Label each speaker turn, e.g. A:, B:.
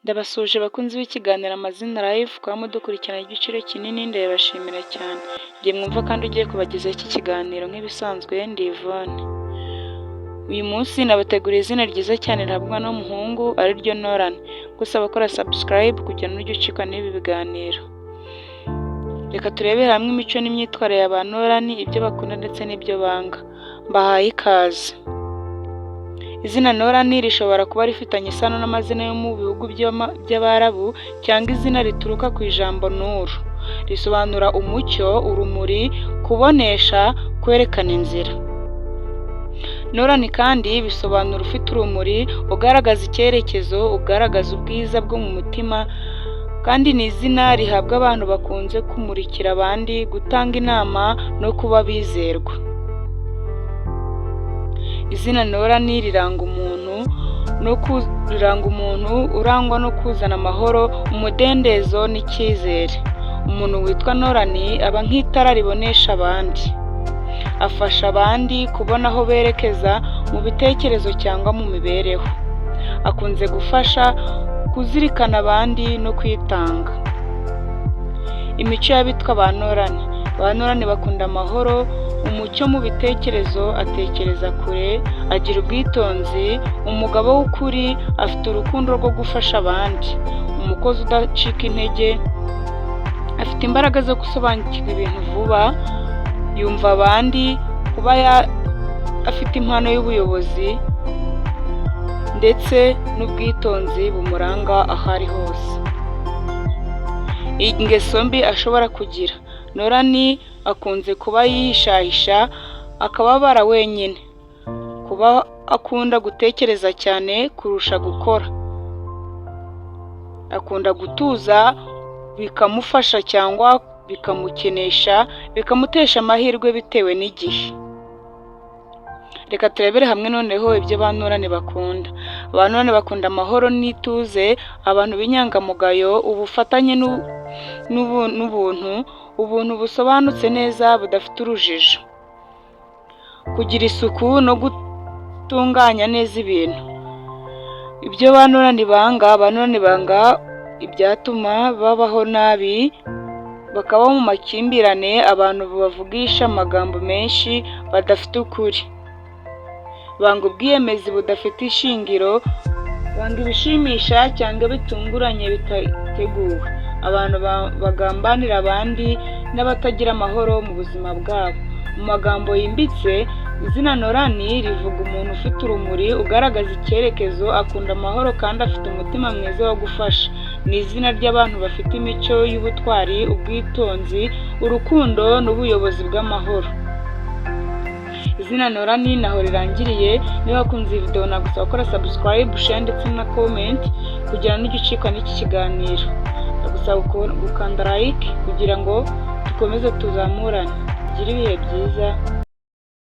A: Ndabasuje bakunzi b'ikiganiro Amazina Live, kuba mudukurikirana igiciro kinini ndabashimira cyane. Ngiye mwumva kandi ugiye kubagezaho iki kiganiro nk'ibisanzwe ndi Yvonne. Uyu munsi nabateguriye izina ryiza cyane rihabwa n'umuhungu ariryo Nolan. Gusa abakora subscribe kugira ngo ujye ucikwa n'ibi biganiro. Reka turebere hamwe imico n'imyitwarire ya ba Nolan, ibyo bakunda ndetse n'ibyo banga. Mbahaye ikaze. Izina Nolan rishobora kuba rifitanye isano n'amazina yo mu bihugu by'Abarabu cyangwa izina rituruka ku ijambo Nur. Risobanura umucyo, urumuri, kubonesha, kwerekana inzira. Nolan kandi bisobanura ufite urumuri, ugaragaza icyerekezo, ugaragaza ubwiza bwo mu mutima, kandi ni izina rihabwa abantu bakunze kumurikira abandi, gutanga inama no kuba bizerwa. Izina Nolan riranga umuntu urangwa no kuzana amahoro, umudendezo n'icyizere. Umuntu witwa Nolan aba nk'itara ribonesha abandi. Afasha abandi kubona aho berekeza mu bitekerezo cyangwa mu mibereho. Akunze gufasha kuzirikana abandi no kwitanga. Imico y'abitwa ba Nolan. Ba Nolan bakunda amahoro, umucyo mu bitekerezo, atekereza kure, agira ubwitonzi, umugabo w'ukuri, afite urukundo rwo gufasha abandi, umukozi udacika intege, afite imbaraga zo gusobanukirwa ibintu vuba, yumva abandi, kuba afite impano y'ubuyobozi ndetse n'ubwitonzi bumuranga aho ari hose. Ingeso mbi ashobora kugira. Nolan akunze kuba yihishahisha, akababara wenyine, kuba akunda gutekereza cyane kurusha gukora. Akunda gutuza, bikamufasha cyangwa bikamukenesha, bikamutesha amahirwe bitewe n'igihe. Reka turebere hamwe noneho ibyo ba Nolan bakunda. Ba Nolan bakunda amahoro n'ituze, abantu b'inyangamugayo, ubufatanye n'ubuntu, ubuntu busobanutse neza budafite urujijo, kugira isuku no gutunganya neza ibintu. Ibyo ba Nolan banga ibyatuma babaho nabi, bakaba mu makimbirane, abantu bavugisha amagambo menshi badafite ukuri. Banga ubwiyemezi budafite ishingiro, banga ibishimisha cyangwa bitunguranye bitateguwe. Abantu bagambanira abandi n'abatagira amahoro mu buzima bwabo. Mu magambo yimbitse, izina Nolan rivuga umuntu ufite urumuri, ugaragaza icyerekezo, akunda amahoro kandi afite umutima mwiza wo gufasha. Ni izina ry'abantu bafite imico y'ubutwari, ubwitonzi, urukundo n'ubuyobozi bw'amahoro. Izina Nolan naho rirangiriye. Niba wakunze iyi video nagusaba gukora subscribe, share ndetse na comment kugira ngo ujye ucikwa n'iki kiganiro. Ndagusaba gukanda like kugira ngo dukomeze tuzamurane. Ugire ibihe byiza.